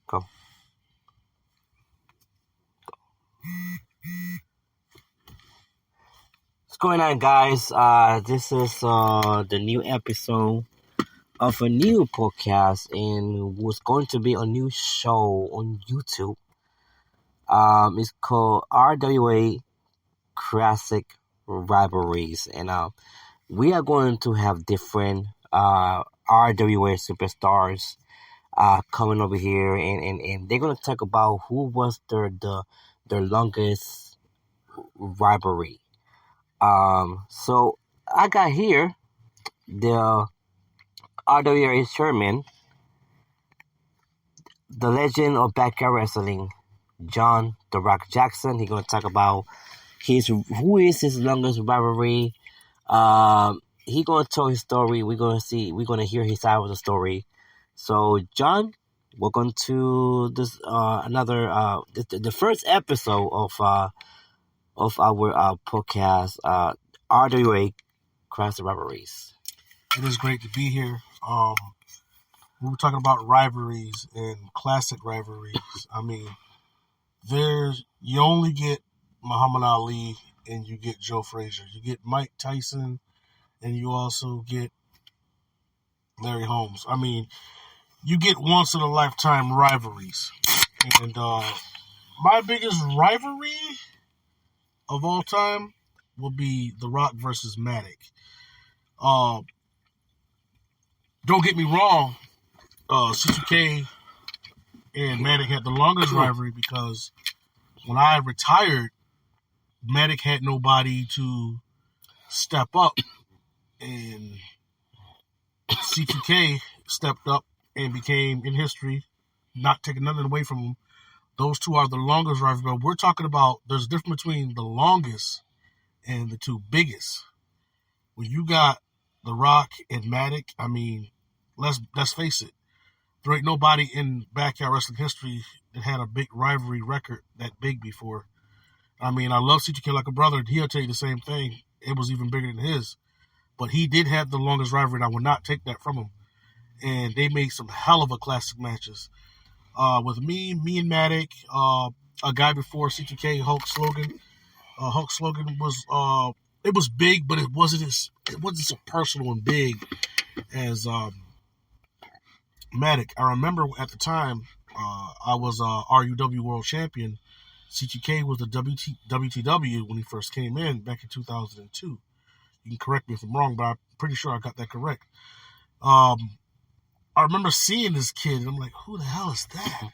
Go. What's going on, guys? This is the new episode of a new podcast, and was going to be a new show on YouTube. It's called RWA Classic Rivalries, and we are going to have different RWA superstars coming over here, and they're gonna talk about who was their longest rivalry. So I got here the RWA chairman, the legend of backyard wrestling, John "The Rock" Jackson. He's gonna talk about who is his longest rivalry. He gonna tell his story. We're gonna hear his side of the story. So, John, welcome to this another the first episode of our podcast, RWA Classic Rivalries. It is great to be here. We were talking about rivalries and classic rivalries. I mean, you only get Muhammad Ali and you get Joe Frazier. You get Mike Tyson and you also get Larry Holmes. I mean, you get once in a lifetime rivalries. And my biggest rivalry of all time will be The Rock versus Matic. Don't get me wrong, C2K and Matic had the longest rivalry because when I retired, Matic had nobody to step up, and C2K stepped up and became, in history, not taking nothing away from them. Those two are the longest rivalry. But we're talking about there's a difference between the longest and the two biggest. When you got The Rock and Matic, I mean, let's face it, there ain't nobody in backyard wrestling history that had a big rivalry record that big before. I mean, I love C2K like a brother. He'll tell you the same thing. It was even bigger than his. But he did have the longest rivalry, and I would not take that from him. And they made some hell of a classic matches. With me and Matic, a guy before C2K, Hulk Hogan. Hulk Hogan was it was big, but it wasn't so personal and big as Matic. I remember at the time I was RUW World Champion. C2K was the WTW when he first came in back in 2002. You can correct me if I'm wrong, but I'm pretty sure I got that correct. I remember seeing this kid, and I'm like, who the hell is that?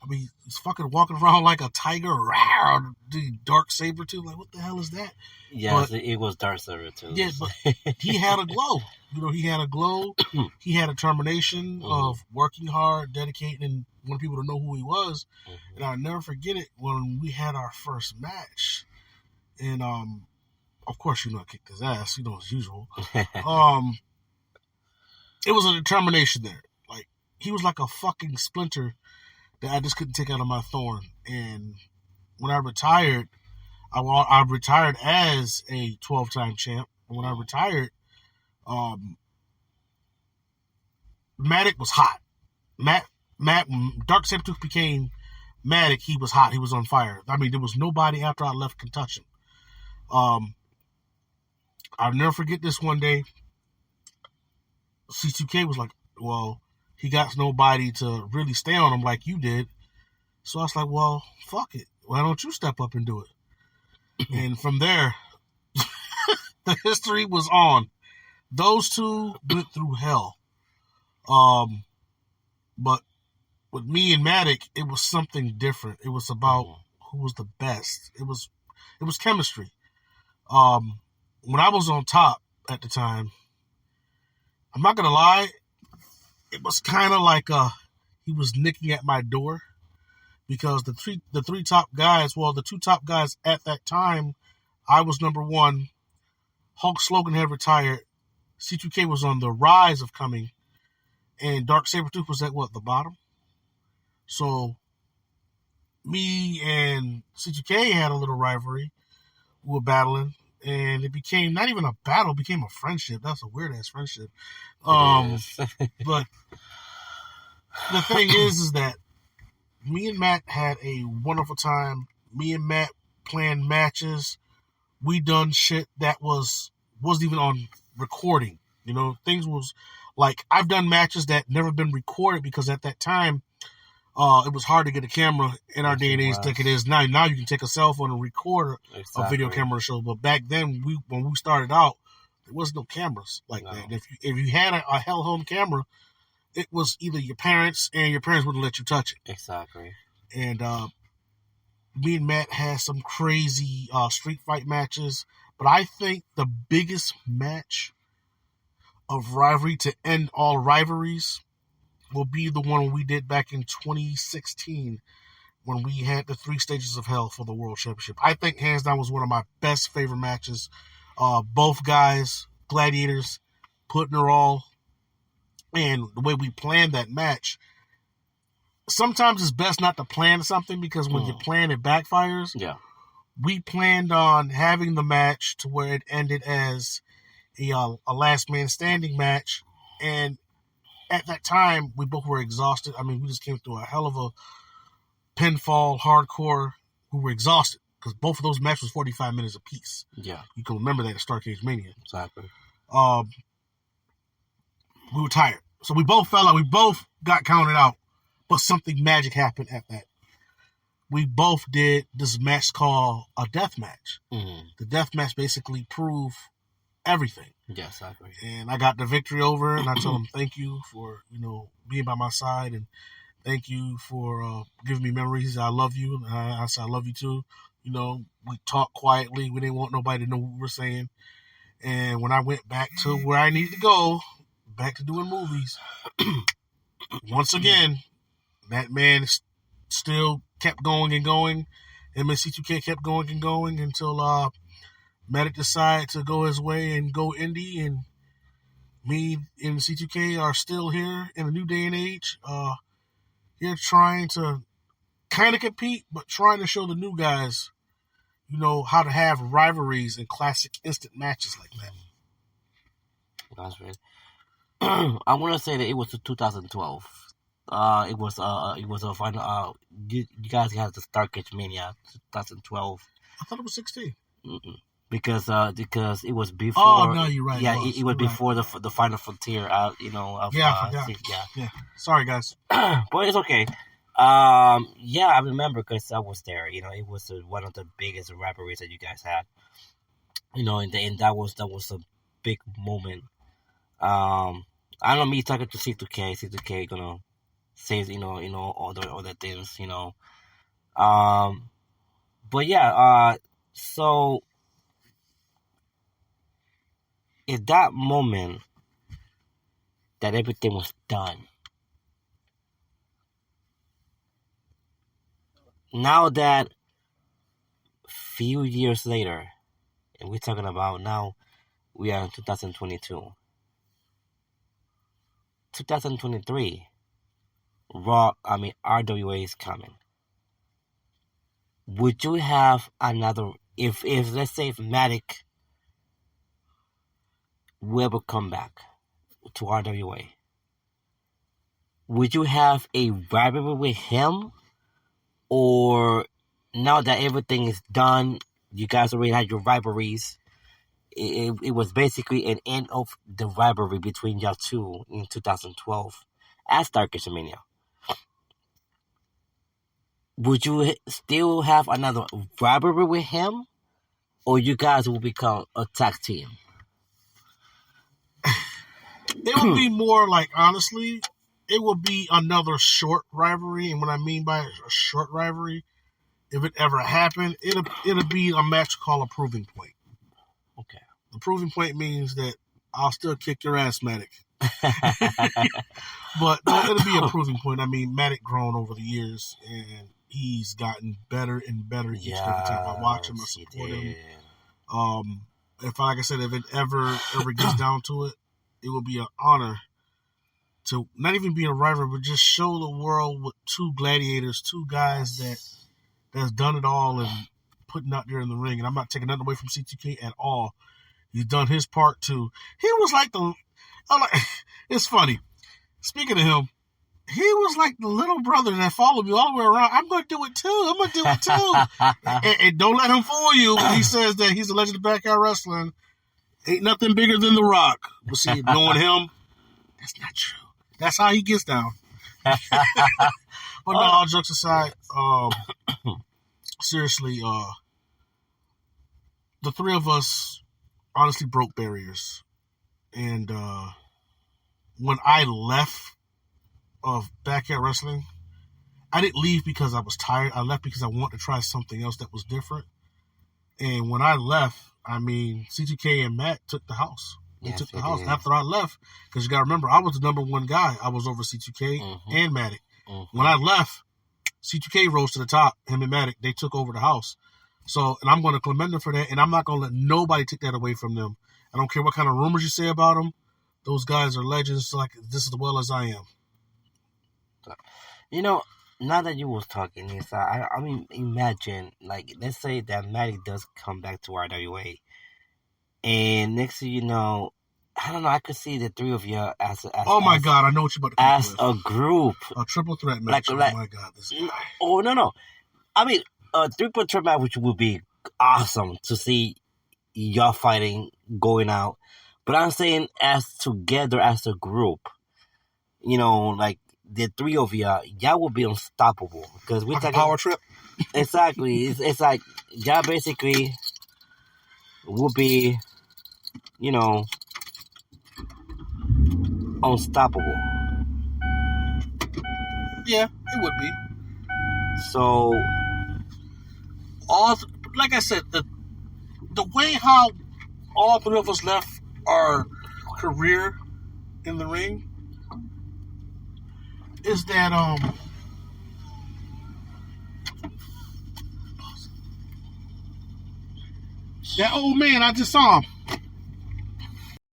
I mean, he's fucking walking around like a tiger, rawr, dark saber too. Like, what the hell is that? Yes, it was dark saber too. Yeah, but he had a glow. You know, he had a glow. He had a determination of working hard, dedicating, and wanting people to know who he was. And I'll never forget it when we had our first match. And, of course, I kicked his ass, as usual. It was a determination there. Like, he was like a fucking splinter that I just couldn't take out of my thorn. And when I retired, I retired as a 12-time champ. And when I retired, Matic was hot. Dark Sabertooth became Matic. He was hot. He was on fire. I mean, there was nobody after I left can touch him. I'll never forget this one day. C2K was like, well, he got nobody to really stay on him like you did. So I was like, well, fuck it. Why don't you step up and do it? And from there, the history was on. Those two went through hell. But with me and Matic, it was something different. It was about who was the best. It was chemistry. When I was on top at the time, I'm not gonna lie, it was kind of like he was nicking at my door, because the three top guys, well, the two top guys at that time, I was number one. Hulk Hogan had retired. C2K was on the rise of coming, and Dark Sabertooth was at the bottom. So me and C2K had a little rivalry. We were battling. And it became not even a battle, it became a friendship. That's a weird-ass friendship. But the thing is that me and Matt had a wonderful time. Me and Matt planned matches. We done shit that wasn't even on recording. You know, things was like I've done matches that never been recorded because at that time, it was hard to get a camera in our day and age like it is now. Now you can take a cell phone and record a video camera show. But back then, when we started out, there was no cameras like that. If you had a hell home camera, it was either your parents, and your parents wouldn't let you touch it. Exactly. And me and Matt had some crazy street fight matches. But I think the biggest match of rivalry to end all rivalries will be the one we did back in 2016 when we had the 3 stages of hell for the World Championship. I think hands down was one of my best favorite matches. Both guys, gladiators, putting their all. And the way we planned that match, sometimes it's best not to plan something because when you plan, it backfires. Yeah. We planned on having the match to where it ended as a last man standing match. And at that time, we both were exhausted. I mean, we just came through a hell of a pinfall, hardcore. We were exhausted because both of those matches was 45 minutes apiece. Yeah. You can remember that at Starcade Mania. Exactly. We were tired. So we both felt like we both got counted out, but something magic happened at that. We both did this match called a death match. Mm-hmm. The death match basically proved everything. Yes, I agree. And I got the victory over it, and I told him thank you for, being by my side, and thank you for giving me memories. I love you. And I said, I love you too. We talked quietly. We didn't want nobody to know what we were saying. And when I went back to where I needed to go, back to doing movies, once again, that man still kept going and going. Him and C2K kept going and going until Matic decided to go his way and go indie. And me and C2K are still here in a new day and age. Here trying to kind of compete, but trying to show the new guys, how to have rivalries and classic instant matches like that. That's right. I want to say that it was 2012. It was a final. You guys had the Starcade Mania 2012. I thought it was 16. Mm-mm. Because it was before. Oh no, you're right. Yeah, it was before the Final Frontier. I forgot. Yeah. Sorry, guys. But it's okay. Yeah, I remember because I was there. It was one of the biggest rivalries that you guys had. And that was a big moment. I know me talking to C2K gonna say other things. But yeah. So at that moment that everything was done. Now that few years later, and we're talking about now, we are in 2022. 2023, RWA is coming. Would you have another, if let's say if Matic will ever come back to RWA, would you have a rivalry with him? Or now that everything is done, you guys already had your rivalries, it was basically an end of the rivalry between y'all two in 2012 at Starcade Mania. Would you still have another rivalry with him? Or you guys will become a tag team? It would be more like, honestly, it will be another short rivalry. And what I mean by a short rivalry, if it ever happened, it'll be a match called a proving point. Okay. The proving point means that I'll still kick your ass, Matic. But it'll be a proving point. I mean, Matic grown over the years, and he's gotten better and better each and every time I watch him, I support him. Like I said, if it ever gets down to it, it will be an honor to not even be a rival, but just show the world with 2 gladiators, 2 guys that's done it all and putting out there in the ring. And I'm not taking nothing away from C2K at all. He's done his part too. He was like it's funny. Speaking of him, he was like the little brother that followed me all the way around. I'm going to do it too. And don't let him fool you when he says that he's a legend of backyard wrestling. Ain't nothing bigger than The Rock. But see, knowing him, that's not true. That's how he gets down. But no, all jokes aside, seriously, the three of us honestly broke barriers. And when I left of backyard wrestling, I didn't leave because I was tired. I left because I wanted to try something else that was different. And when I left, I mean, C2K and Matt took the house. They took the house after I left. Because you got to remember, I was the number one guy. I was over C2K and Matic. When I left, C2K rose to the top. Him and Matic, they took over the house. So, and I'm going to commend them for that. And I'm not going to let nobody take that away from them. I don't care what kind of rumors you say about them. Those guys are legends, like just as well as I am. You know, now that you was talking this, I mean, imagine, like, let's say that Matic does come back to RWA. And next thing you know, I don't know, I could see the three of you as oh my God, I know what you're about to as a group. A triple threat match. Oh my God, this guy. Oh, no. I mean, a triple threat match, which would be awesome to see y'all fighting, going out. But I'm saying as together as a group, you know, like the three of y'all will be unstoppable. Because we're talking power trip. Exactly. It's like y'all basically will be, you know, unstoppable. Yeah, it would be. So, like I said, the way how all three of us left our career in the ring is that that old man, I just saw him.